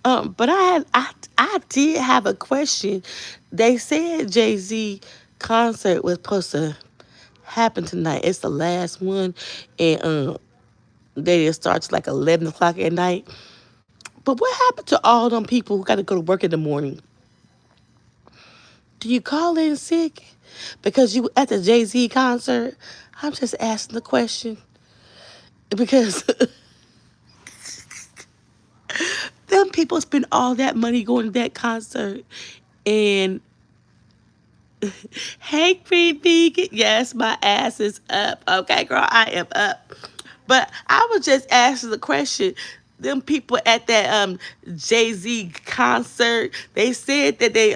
But I did have a question. They said Jay-Z concert was supposed to happen tonight. It's the last one, and they it starts like 11 o'clock at night. But what happened to all them people who got to go to work in the morning? Do you call in sick because you at the Jay-Z concert? I'm just asking the question because them people spend all that money going to that concert, and hey, Green Vegan. Yes, my ass is up. Okay, girl, I am up. But I was just asking the question. Them people at that Jay Z concert, they said that they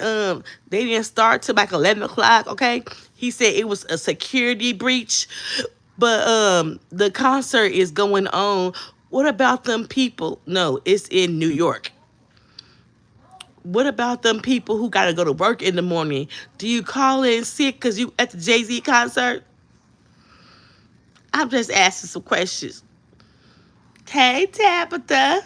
didn't start till like 11 o'clock. Okay, he said it was a security breach, but the concert is going on. What about them people? No, it's in New York. What about them people who gotta go to work in the morning? Do you call in sick because you at the Jay Z concert? I'm just asking some questions. Hey Tabitha,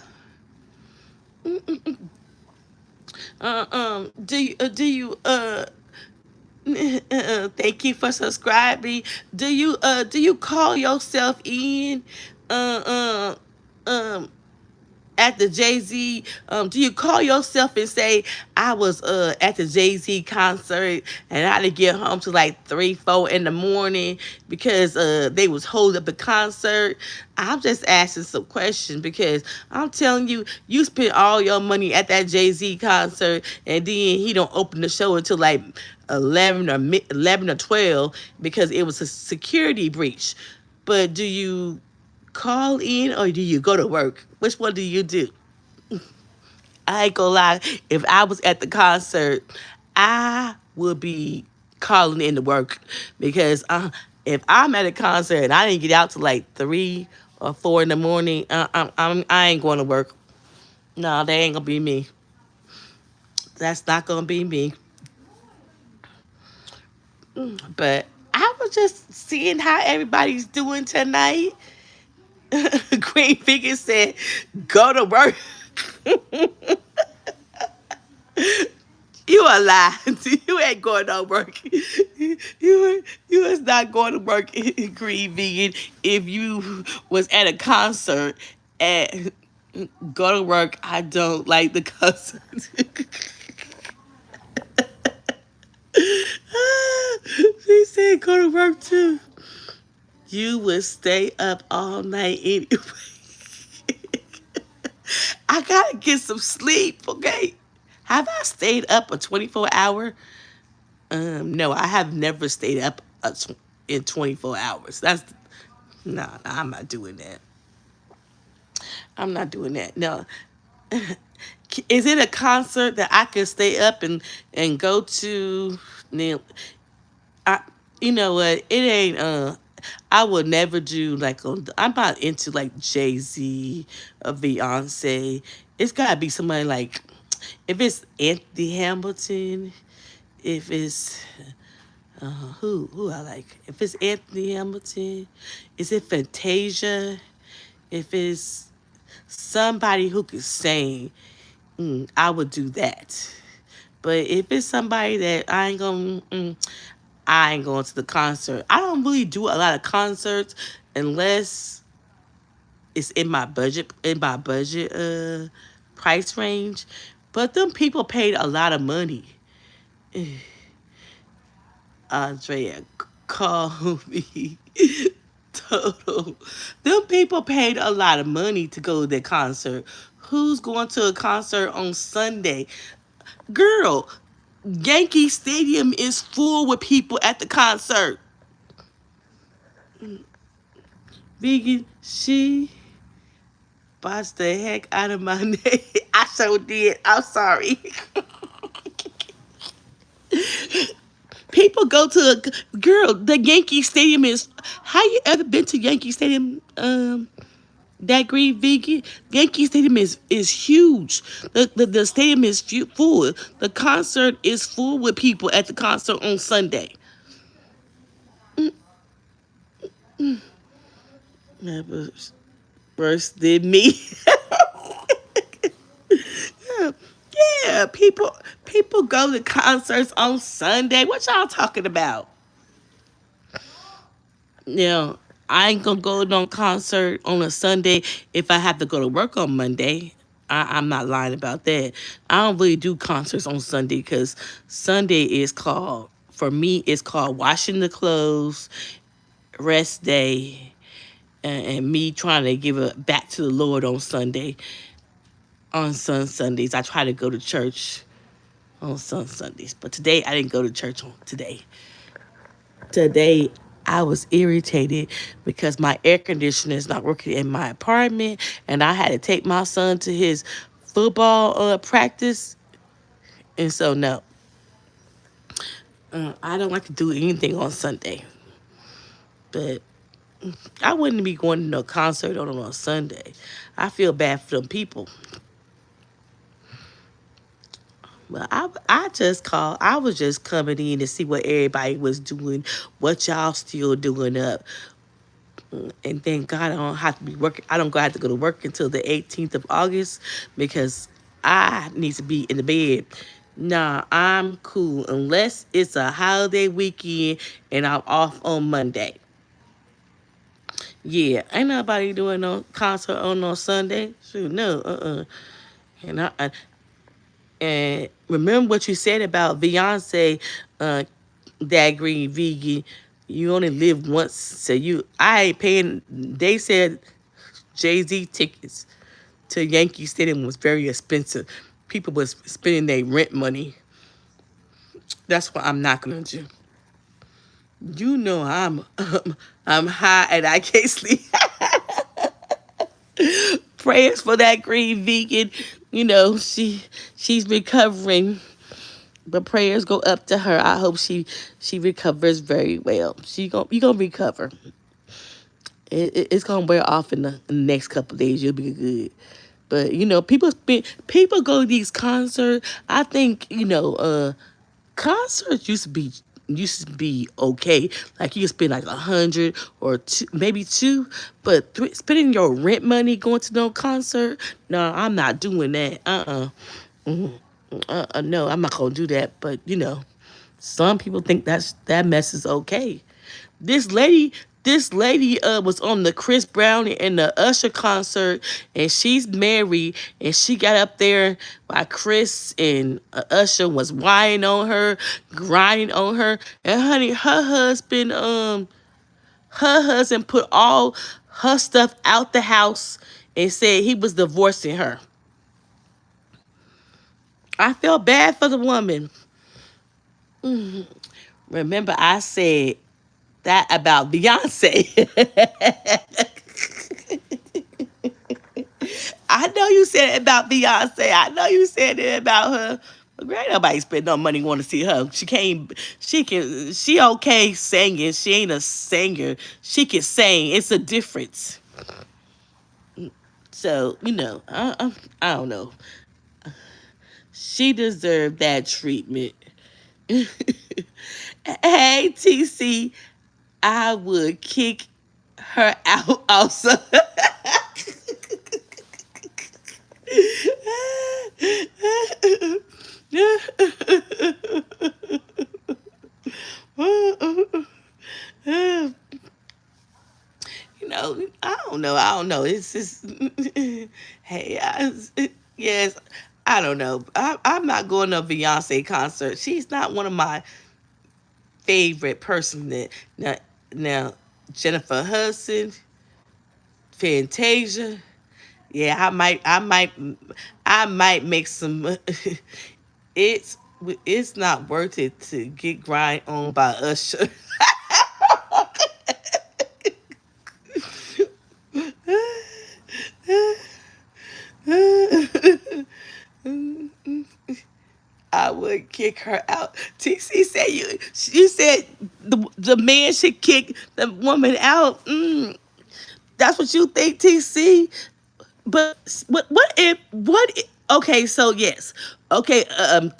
thank you for subscribing. Do you call yourself in, uh, um, at the Jay Z? Do you call yourself and say I was at the Jay Z concert and I had to get home to like 3, 4 in the morning because they was holding up the concert? I'm just asking some questions because I'm telling you, you spent all your money at that Jay Z concert and then he don't open the show until like 11 or 12 because it was a security breach. But do you call in or do you go to work? Which one do you do? I ain't gonna lie. If I was at the concert, I would be calling in to work because if I'm at a concert and I didn't get out to like 3 or 4 in the morning, I ain't going to work. No, that ain't gonna be me. That's not gonna be me. But I was just seeing how everybody's doing tonight. Queen Figure said, "Go to work." You a lie. You ain't going to work. You is not going to work in Green Vegan if you was at a concert and go to work. I don't like the concert. She said go to work too. You would stay up all night anyway. I gotta get some sleep, okay? Have I stayed up a 24 hour? No, I have never stayed up in 24 hours. That's no, I'm not doing that. I'm not doing that. No. Is it a concert that I can stay up and go to? Now, I you know what? It ain't I would never do like I'm not into like Jay-Z or Beyonce. It's gotta be somebody like if it's Anthony Hamilton, if it's who I like. If it's Anthony Hamilton, is it Fantasia? If it's somebody who could sing, I would do that. But if it's somebody that I ain't going to the concert. I don't really do a lot of concerts unless it's in my budget price range. But them people paid a lot of money. Andrea, call me total. Them people paid a lot of money to go to that concert. Who's going to a concert on Sunday? Girl, Yankee Stadium is full with people at the concert. Vegan, she botched the heck out of my name. I so did. I'm sorry. People go to girl. The Yankee Stadium is. How you ever been to Yankee Stadium? That Green Vegan. Yankee Stadium is huge. The stadium is full. The concert is full with people at the concert on Sunday. Never worse than me. people go to concerts on Sunday. What y'all talking about? Now, I ain't gonna go to no concert on a Sunday if I have to go to work on Monday. I'm not lying about that. I don't really do concerts on Sunday because Sunday is called, for me, it's called washing the clothes, rest day, and me trying to give it back to the Lord on Sunday. On Sundays, I try to go to church on Sundays, but today I didn't go to church on today. Today I was irritated because my air conditioner is not working in my apartment, and I had to take my son to his football practice. And so, no, I don't like to do anything on Sunday. But I wouldn't be going to no concert on Sunday. I feel bad for them people. But I just called. I was just coming in to see what everybody was doing, what y'all still doing up. And thank God I don't have to be working. I don't have to go to work until the 18th of August because I need to be in the bed. Nah, I'm cool unless it's a holiday weekend and I'm off on Monday. Yeah, ain't nobody doing no concert on no Sunday. Shoot, no, And and remember what you said about Beyonce, uh, that green vegan. You only live once, so I ain't paying. They said Jay-Z tickets to Yankee Stadium was very expensive. People was spending their rent money. That's what I'm not gonna do. You know I'm high and I can't sleep. Prayers for that green vegan. She's recovering. But prayers go up to her. I hope she recovers very well. You gonna recover. It's gonna wear off in the next couple of days. You'll be good. But people go to these concerts. I think concerts used to be okay. Like you could spend like 100 or two, maybe two, but spending your rent money going to no concert. No, I'm not doing that. No, I'm not gonna do that. But some people think that mess is okay. This lady, this lady was on the Chris Brown and the Usher concert, and she's married, and she got up there while Chris and Usher was whining on her, grinding on her, and honey, her husband put all her stuff out the house and said he was divorcing her. I felt bad for the woman. Remember, I said that about Beyonce. I know you said it about Beyonce. I know you said it about her. But girl, ain't nobody spend no money want to see her. She can't. She okay singing. She ain't a singer. She can sing. It's a difference. So I don't know. She deserved that treatment. Hey, TC, I would kick her out also. I don't know. I don't know. It's just, hey, yes, I don't know. I'm not going to a Beyonce concert. She's not one of my favorite person. Now Jennifer Hudson, Fantasia. Yeah, I might make some. it's it's not worth it to get grind on by Usher. I would kick her out. TC said you said the man should kick the woman out. That's what you think, TC. But okay, so yes. Okay,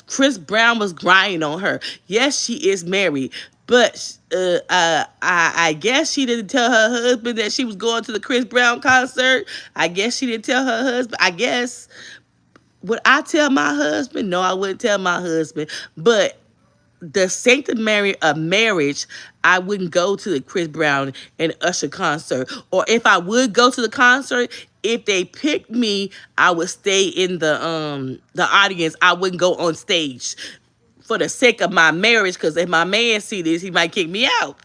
Chris Brown was grinding on her. Yes, she is married. But I guess she didn't tell her husband that she was going to the Chris Brown concert. I guess she didn't tell her husband. I guess. Would I tell my husband? No, I wouldn't tell my husband. But the sanctity of marriage, I wouldn't go to the Chris Brown and Usher concert. Or if I would go to the concert, if they picked me, I would stay in the audience. I wouldn't go on stage for the sake of my marriage. Because if my man see this, he might kick me out.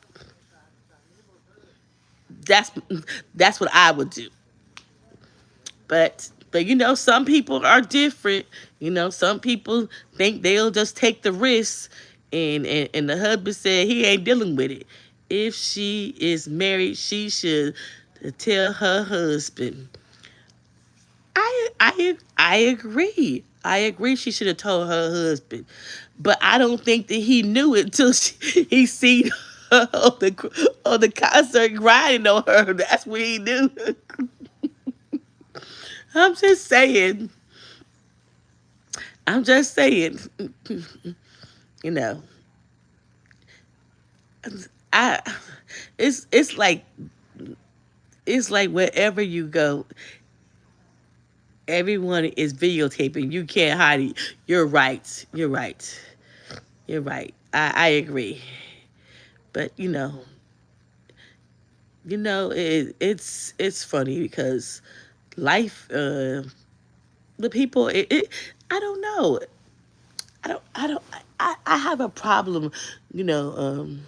That's that's what I would do. But some people are different. Some people think they'll just take the risk, and the husband said he ain't dealing with it. If she is married, she should tell her husband. I agree. I agree. She should have told her husband, but I don't think that he knew it till he seen her on the concert grinding on her. That's what he knew. I'm just saying. I'm just saying. You know, I. It's like wherever you go, everyone is videotaping. You can't hide it. You're right. You're right. You're right. I agree. But it's funny because life, the people, I don't know. I have a problem, you know, um,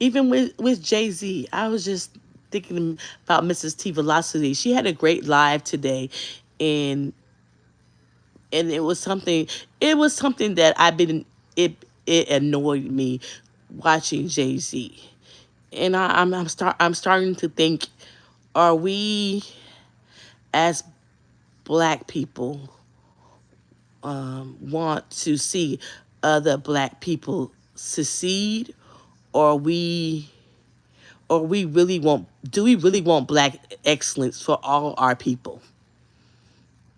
even with Jay-Z. I was just thinking about Mrs. T Velocity. She had a great live today, and it was something that it annoyed me watching Jay-Z. And I'm starting to think, are we as black people want to see other black people succeed, or we really want do we really want black excellence for all our people?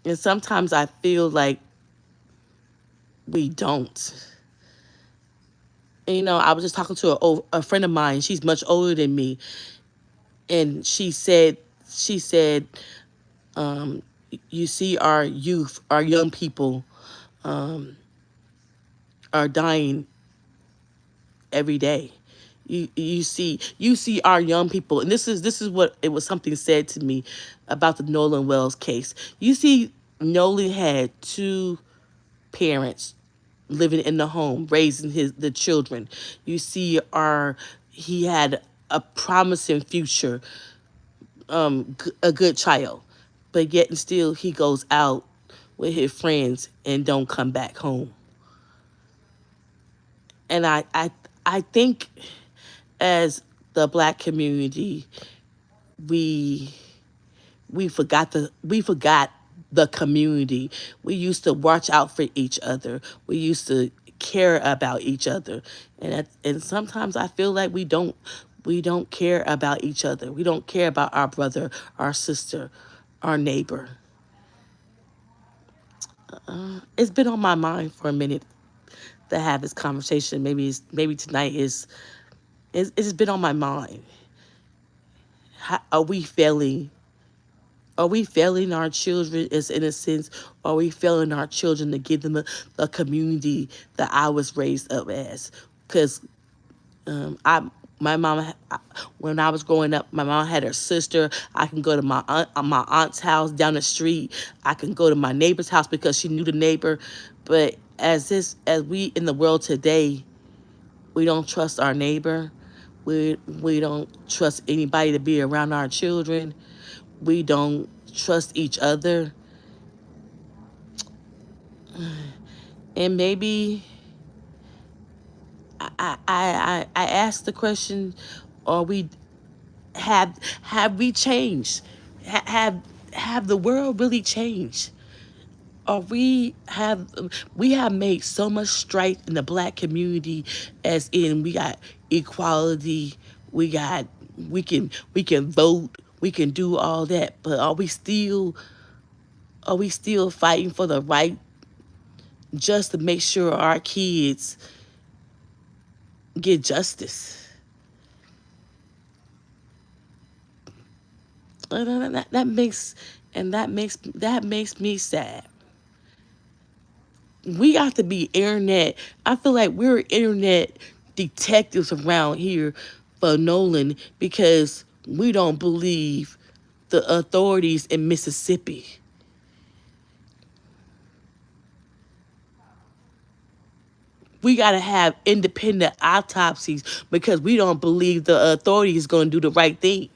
And sometimes I feel like we don't. And, I was just talking to a friend of mine. She's much older than me, and she said, um, you see, our youth, our young people, um, are dying every day. You see our young people, and this is what it was. Something said to me about the Nolan Wells case. You see, Nolan had two parents living in the home, raising the children. You see, our he had a promising future, a good child, but yet and still he goes out with his friends and don't come back home. And I think, as the black community, we we forgot the community. We used to watch out for each other. We used to care about each other, and sometimes I feel like we don't care about each other. We don't care about our brother, our sister, our neighbor. It's been on my mind for a minute to have this conversation. Maybe tonight it's been on my mind. Are we failing? Are we failing our children as innocents? Are we failing our children to give them a community that I was raised up as? Because I my mom, when I was growing up, my mom had her sister. I can go to my aunt's house down the street. I can go to my neighbor's house because she knew the neighbor. But as we in the world today, we don't trust our neighbor. We don't trust anybody to be around our children. We don't trust each other. And maybe I asked the question: are we have we changed? Have the world really changed? Or we have made so much strife in the black community, as in we got equality, we got we can vote, we can do all that, but are we still fighting for the right, just to make sure our kids get justice? And that makes me sad. We got to be internet. I feel like we're internet detectives around here for Nolan because we don't believe the authorities in Mississippi. We got to have independent autopsies because we don't believe the authorities is going to do the right thing.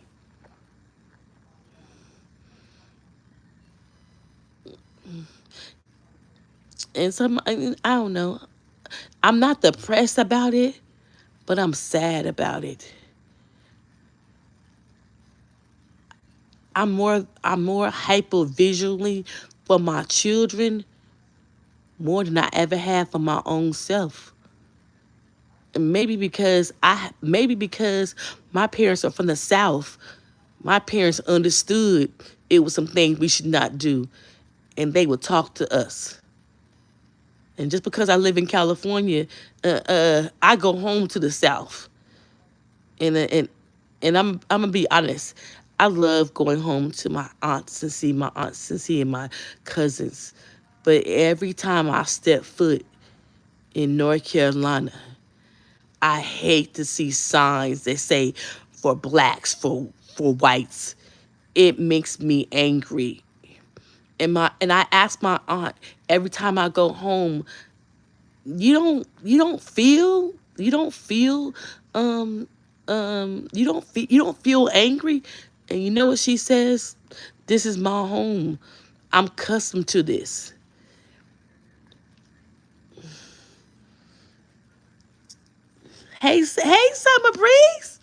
And some, I don't know. I'm not depressed about it, but I'm sad about it. I'm more hyper visually for my children more than I ever have for my own self. And maybe because my parents are from the South, my parents understood it was some things we should not do, and they would talk to us. And just because I live in California, I go home to the South, and uh, and and I'm gonna be honest. I love going home to my aunts and see my aunts and seeing my cousins, but every time I step foot in North Carolina, I hate to see signs that say for blacks, for whites. It makes me angry. And I ask my aunt every time I go home, you don't feel you don't feel angry. And you know what she says? This is my home. I'm accustomed to this. Hey, Summer Breeze.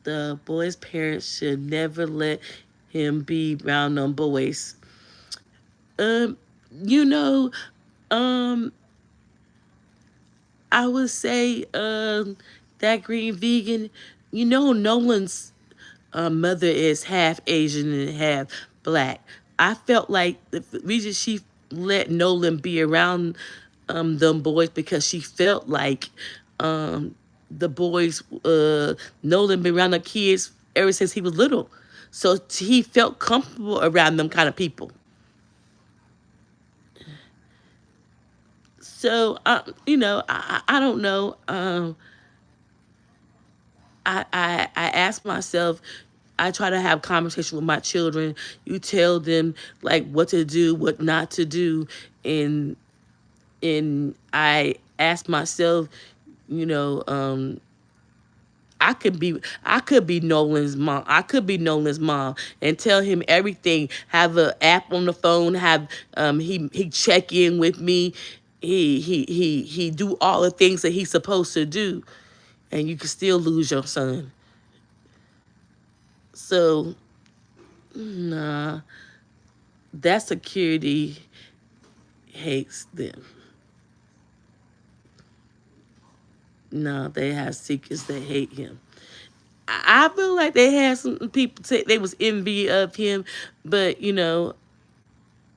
The boy's parents should never let him be around them boys. Um, you know, um, I would say that green vegan. Nolan's mother is half Asian and half black. I felt like the reason she let Nolan be around them boys because she felt like um, the boys, Nolan been around the kids ever since he was little. So he felt comfortable around them kind of people. So, I don't know. I ask myself, I try to have conversation with my children. You tell them like what to do, what not to do, and I ask myself, you know, I could be Nolan's mom. I could be Nolan's mom and tell him everything. Have an app on the phone. Have he check in with me. He do all the things that he's supposed to do, and you can still lose your son. So nah, that security hates them. No, they have secrets that hate him. I feel like they had some people say they was envy of him, but I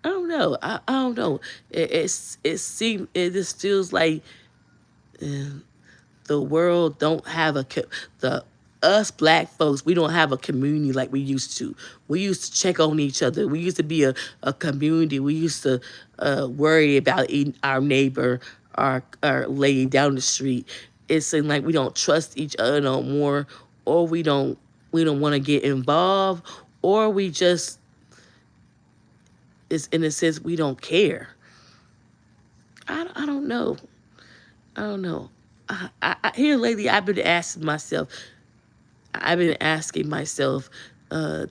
don't know. I don't know. It just feels like the world don't have the us black folks. We don't have a community like we used to. We used to check on each other. We used to be a community. We used to worry about our neighbor, our lady down the street. It seems like we don't trust each other no more, or we don't want to get involved, or we just, it's in a sense we don't care. I don't know. I don't know. Here lately, I've been asking myself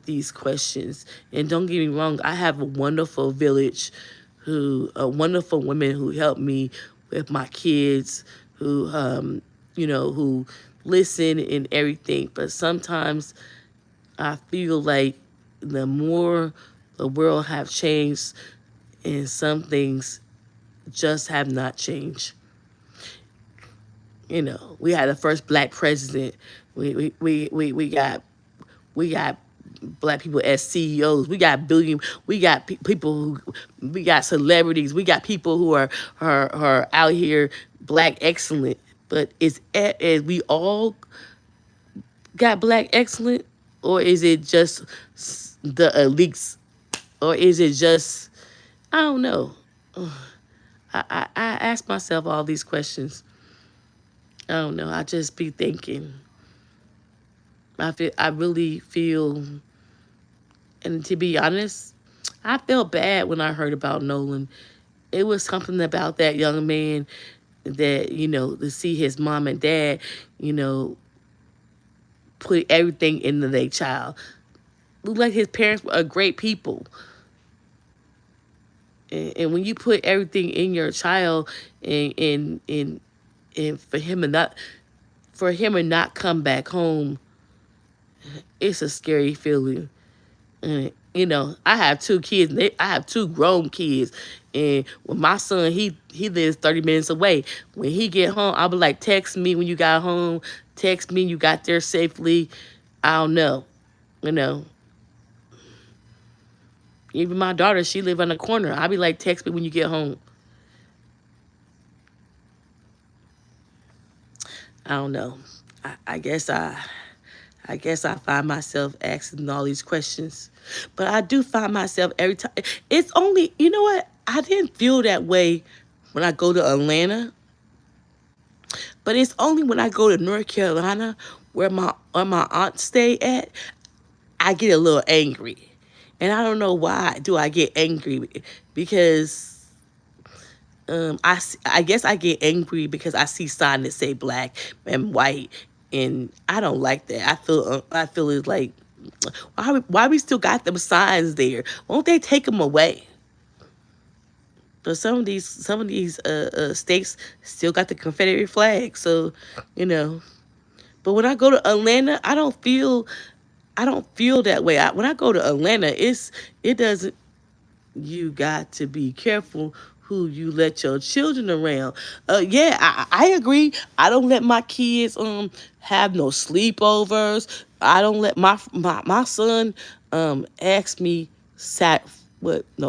these questions. And don't get me wrong, I have a wonderful village, wonderful women who help me with my kids, who listen and everything. But sometimes I feel like the more the world have changed, and some things just have not changed. We had the first black president. We got black people as CEOs. We got celebrities. We got people who are out here black excellent. But is we all got black excellent, or is it just the elites, or is it just I don't know. I ask myself all these questions. I don't know. I just be thinking. I really feel, and to be honest, I felt bad when I heard about Nolan. It was something about that young man that, to see his mom and dad, you know, put everything into their child. Looked like his parents were great people. And when you put everything in your child, and for him to not come back home, it's a scary feeling. And, I have two kids. I have two grown kids, and when my son, he lives 30 minutes away. When he get home, I'll be like, text me when you got home. Text me you got there safely. I don't know. You know, even my daughter, she live on the corner. I'll be like, text me when you get home. I don't know. I guess I find myself asking all these questions. But I do find myself every time. It's only, you know what? I didn't feel that way when I go to Atlanta, but it's only when I go to North Carolina where my aunt stay at, I get a little angry. And I don't know why do I get angry, because I guess I get angry because I see signs that say black and white, and I don't like that. I feel it's like, why we still got them signs there? Won't they take them away? But some of these states still got the Confederate flag, so you know. But when I go to Atlanta, I don't feel that way. When I go to Atlanta, it doesn't. You got to be careful who you let your children around. Yeah, I agree. I don't let my kids have no sleepovers. I don't let my son ask me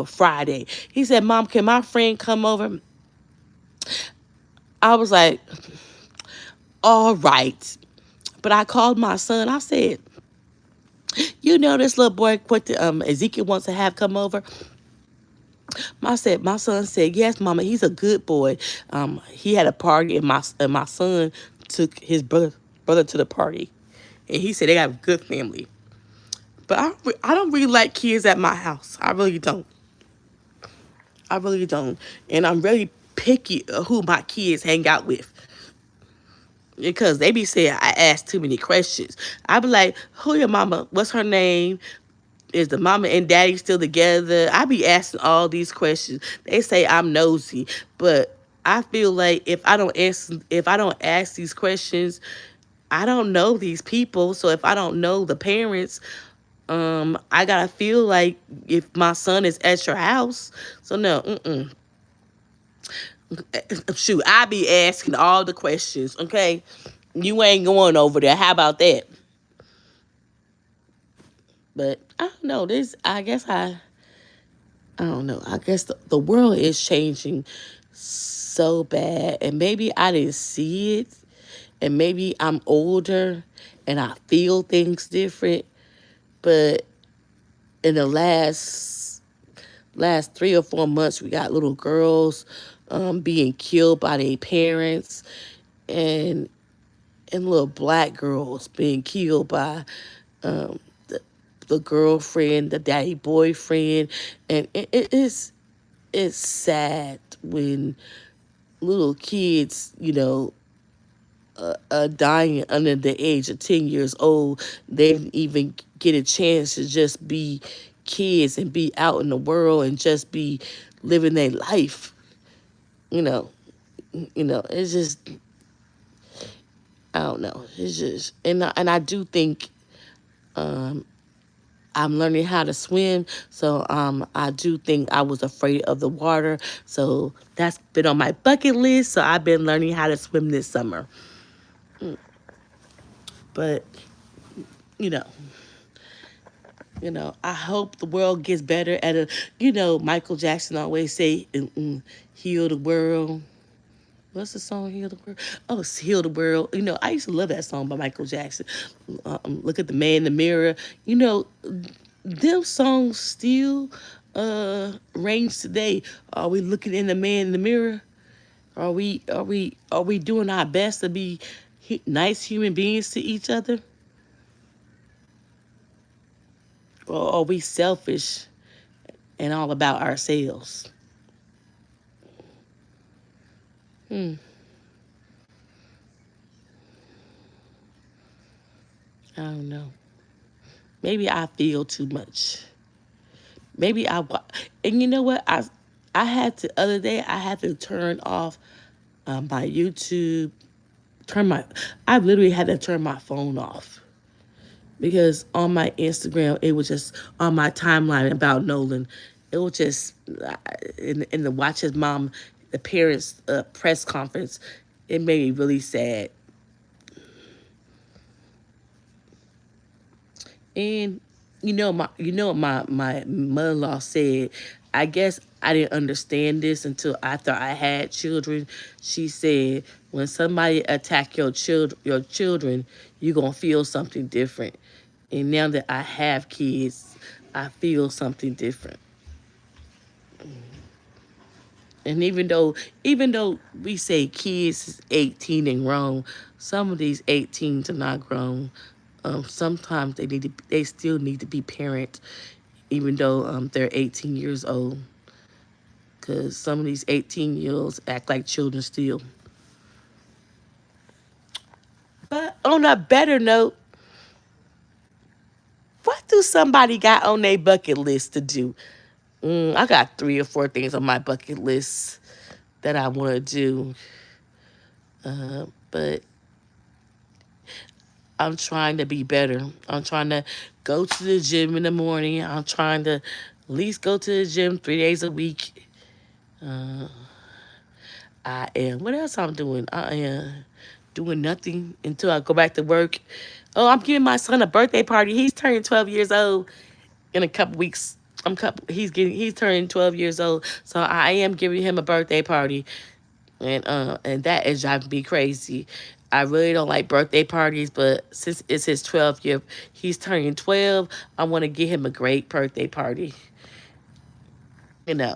Friday. He said, "Mom, can my friend come over?" I was like, "All right." But I called my son. I said, this little boy, what Ezekiel wants to have come over. My son said, "Yes, Mama, he's a good boy." He had a party, and my son took his brother to the party, and he said they got a good family. But I don't really like kids at my house. I really don't. I really don't, and I'm really picky of who my kids hang out with, because they be saying I ask too many questions. I be like, "Who your mama? What's her name? Is the mama and daddy still together?" I be asking all these questions. They say I'm nosy, but I feel like if I don't ask these questions, I don't know these people. So if I don't know the parents, I gotta feel like if my son is at your house. So no, shoot, I be asking all the questions. Okay, you ain't going over there. How about that? But I don't know. I don't know. I guess the world is changing so bad, and maybe I didn't see it, and maybe I'm older and I feel things different. But in the last 3 or 4 months, we got little girls being killed by their parents, and little black girls being killed by um, the girlfriend, the daddy boyfriend, and it's sad when little kids, dying under the age of 10 years old. They didn't even get a chance to just be kids and be out in the world and just be living their life. You know, it's just, I don't know. It's just, and I do think um, I'm learning how to swim. So I do think I was afraid of the water. So that's been on my bucket list. So I've been learning how to swim this summer. But you know, I hope the world gets better at a. Michael Jackson always say, "Heal the world." What's the song? Heal the world. Oh, it's Heal the World. I used to love that song by Michael Jackson. Look at the man in the mirror. Them songs still reigns today? Are we looking in the man in the mirror? Are we doing our best to be nice human beings to each other? Or are we selfish and all about ourselves? Hmm, I don't know. Maybe I feel too much. Maybe and you know what? I had to other day. I had to turn off my YouTube. Turn my. I literally had to turn my phone off because on my Instagram it was just on my timeline about Nolan. It was just in the watch his mom, the parents' press conference. It made me really sad. And my mother-in-law said, I guess I didn't understand this until after I had children. She said, when somebody attack your children, you're gonna feel something different. And now that I have kids, I feel something different. And even though we say kids is 18 and grown, some of these 18s are not grown. Sometimes they still need to be parent, even though they're 18 years old. Cause some of these 18-year-olds act like children still. But on a better note, what do somebody got on their bucket list to do? I got 3 or 4 things on my bucket list that I want to do. But I'm trying to be better. I'm trying to go to the gym in the morning. I'm trying to at least go to the gym 3 days a week. Uh, I am. What else I'm doing? I am doing nothing until I go back to work. Oh, I'm giving my son a birthday party. He's turning 12 years old in a couple weeks. He's turning 12 years old. So I am giving him a birthday party. And that is driving me crazy. I really don't like birthday parties, but since it's his 12th year, he's turning 12. I want to give him a great birthday party. You know,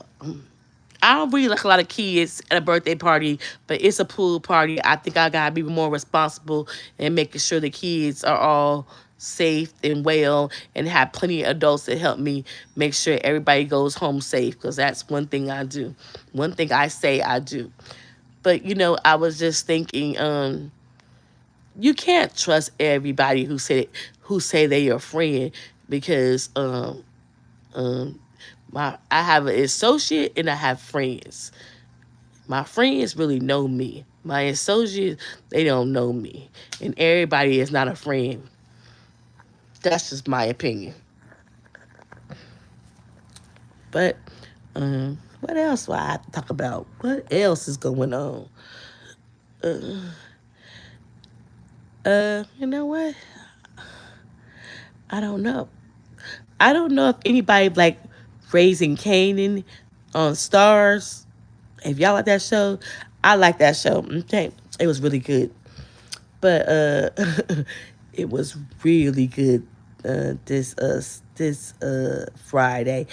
I don't really like a lot of kids at a birthday party, but it's a pool party. I think I gotta be more responsible and making sure the kids are all safe and well and have plenty of adults to help me make sure everybody goes home safe because that's one thing I do. One thing I say I do. But I was just thinking, you can't trust everybody who say they're your friend because um I have an associate and I have friends. My friends really know me. My associates, they don't know me. And everybody is not a friend. That's just my opinion. But what else do I have to talk about? What else is going on? You know what? I don't know. I don't know if anybody like Raising Canaan on Stars. If y'all like that show, I like that show. Okay, it was really good, but it was really good. This Friday,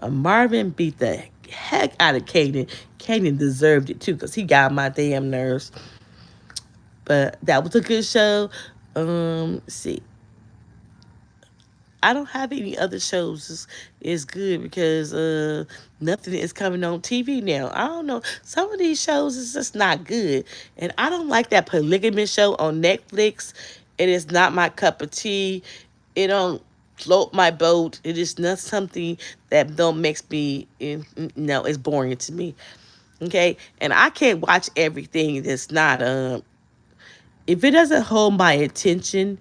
Marvin beat the heck out of Canaan. Canaan deserved it too, cause he got my damn nerves. But that was a good show. See, I don't have any other shows is good because nothing is coming on TV now. I don't know. Some of these shows is just not good. And I don't like that polygamy show on Netflix. It is not my cup of tea. It don't float my boat. It is not something that don't makes me no, it's boring to me. Okay? And I can't watch everything that's not if it doesn't hold my attention,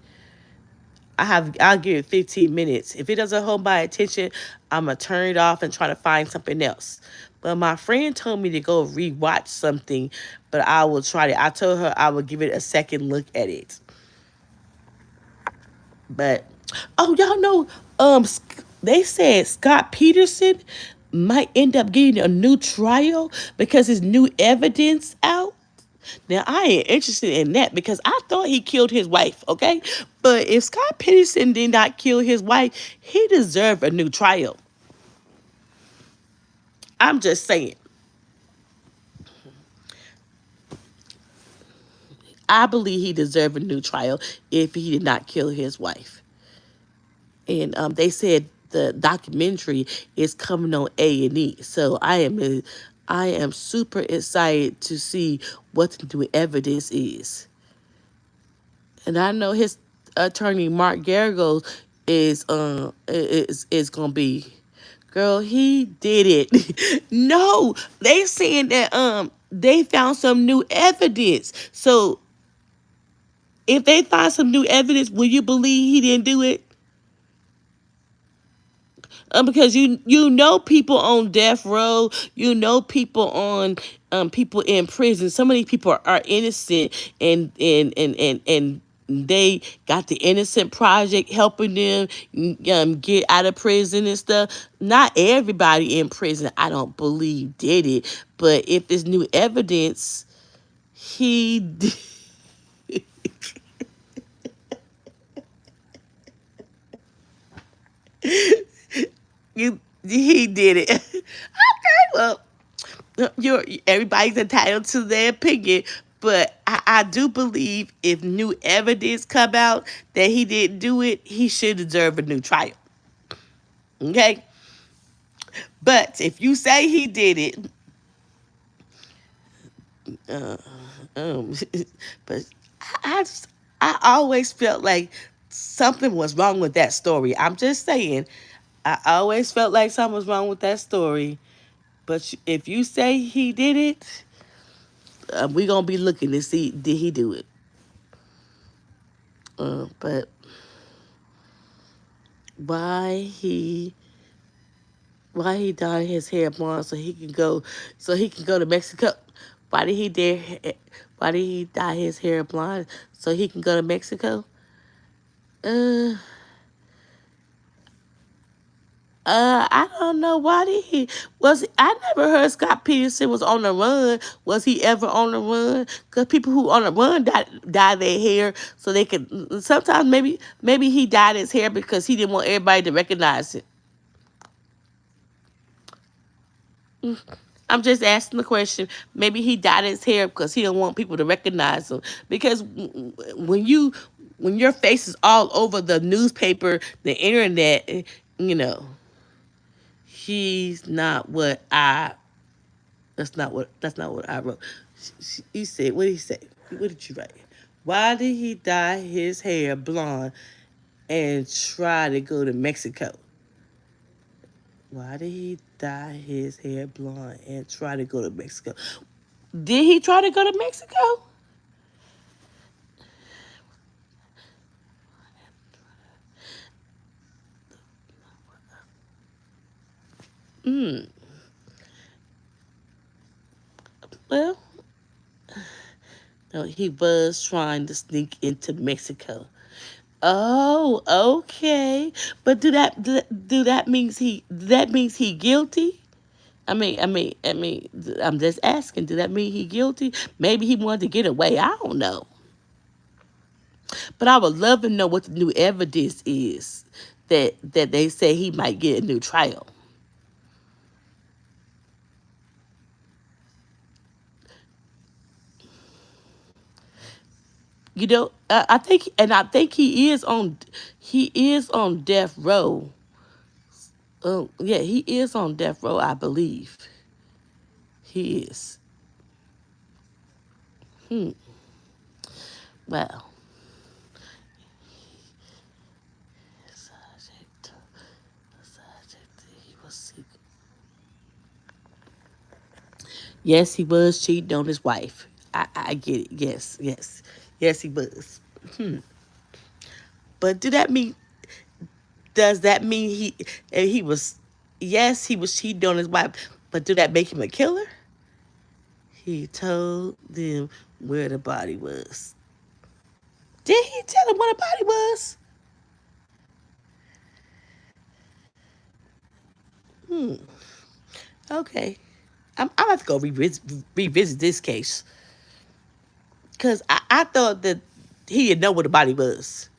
I'll give it 15 minutes. If it doesn't hold my attention, I'm gonna turn it off and try to find something else. But my friend told me to go rewatch something, but I will try it. I told her I would give it a second look at it. But oh, y'all know, they said Scott Peterson might end up getting a new trial because his new evidence out. Now, I ain't interested in that because I thought he killed his wife, okay? But if Scott Peterson did not kill his wife, he deserved a new trial. I'm just saying. I believe he deserved a new trial if he did not kill his wife. And they said the documentary is coming on A&E. So I am super excited to see what the new evidence is. And I know his attorney Mark Garagos is gonna be, girl, he did it. No, they saying that they found some new evidence. So if they find some new evidence, will you believe he didn't do it? Because you know people on death row, you know people on people in prison. Some of these people are innocent, and they got the Innocent Project helping them get out of prison and stuff. Not everybody in prison, I don't believe, did it, but if there's new evidence, he did. He did it. Okay, well, you're everybody's entitled to their opinion, but I do believe if new evidence come out that he didn't do it, he should deserve a new trial. Okay, but if you say he did it, uh, um, but I just, I always felt like something was wrong with that story. I'm just saying, I always felt like something was wrong with that story. But if you say he did it, we gonna be looking to see did he do it. But why he why he dyed his hair blonde so he can go to Mexico? Why did he dare? Why did he dye his hair blonde so he can go to Mexico? Uh, I don't know. Why did he? Was I never heard Scott Peterson was on the run? Was he ever on the run? Because people who on the run dye their hair so they could. Sometimes maybe he dyed his hair because he didn't want everybody to recognize it. I'm just asking the question. Maybe he dyed his hair because he don't want people to recognize him. Because when your face is all over the newspaper, the internet, you know, he's not what I. That's not what I wrote. He said, what did he say? What did you write? Why did he dye his hair blonde and try to go to Mexico? Why did he dye his hair blonde and try to go to Mexico? Did he try to go to Mexico? Hmm. Well, no, he was trying to sneak into Mexico. Oh, okay. But do that means he guilty? I'm just asking. Do that mean he guilty? Maybe he wanted to get away. I don't know. But I would love to know what the new evidence is that they say he might get a new trial. You know, I think he is on death row. Oh, yeah, he is on death row. I believe he is. Hmm. Well, subject, he was. Yes, he was cheating on his wife. I get it. Yes, he was. Hmm. But does that mean he was? Yes, he was cheating on his wife. But do that make him a killer? He told them where the body was. Did he tell them where the body was? Hmm. Okay. I'm about to go revisit this case because I thought that he didn't know where the body was.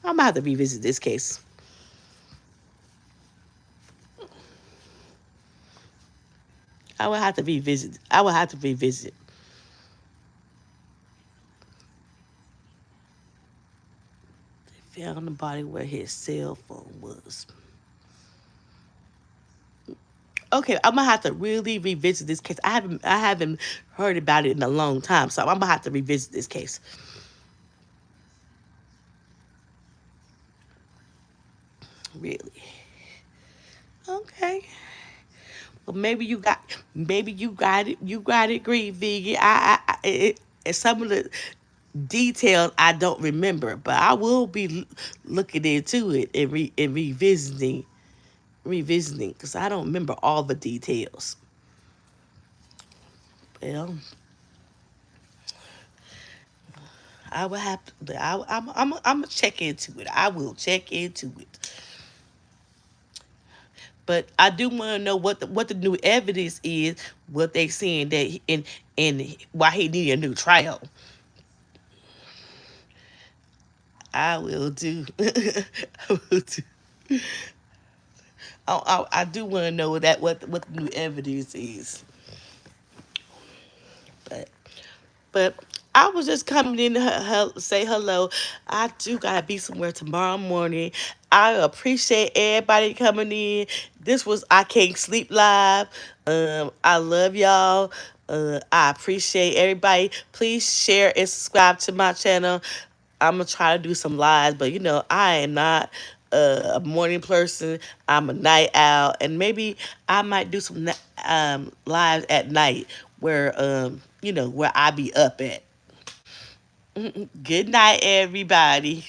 I'm gonna have to revisit this case. I would have to revisit. I would have to revisit. They found the body where his cell phone was. Okay, I'm gonna have to really revisit this case. I haven't heard about it in a long time, so I'm gonna have to revisit this case. Really. Okay. Well, maybe you got it. You got it, Green Vegan. Some of the details I don't remember, but I will be looking into it and revisiting, because I don't remember all the details. Well, I will have to. I'm gonna check into it. I will check into it. But I do want to know what the new evidence is. What they saying that and why he need a new trial. I will do. I will do. I do want to know what the new evidence is. But but I was just coming in to say hello. I do gotta be somewhere tomorrow morning. I appreciate everybody coming in. This was I Can't Sleep Live. I love y'all. I appreciate everybody. Please share and subscribe to my channel. I'm gonna try to do some lives, but I am not a morning person. I'm a night owl, and maybe I might do some lives at night where where I be up at. Good night, everybody.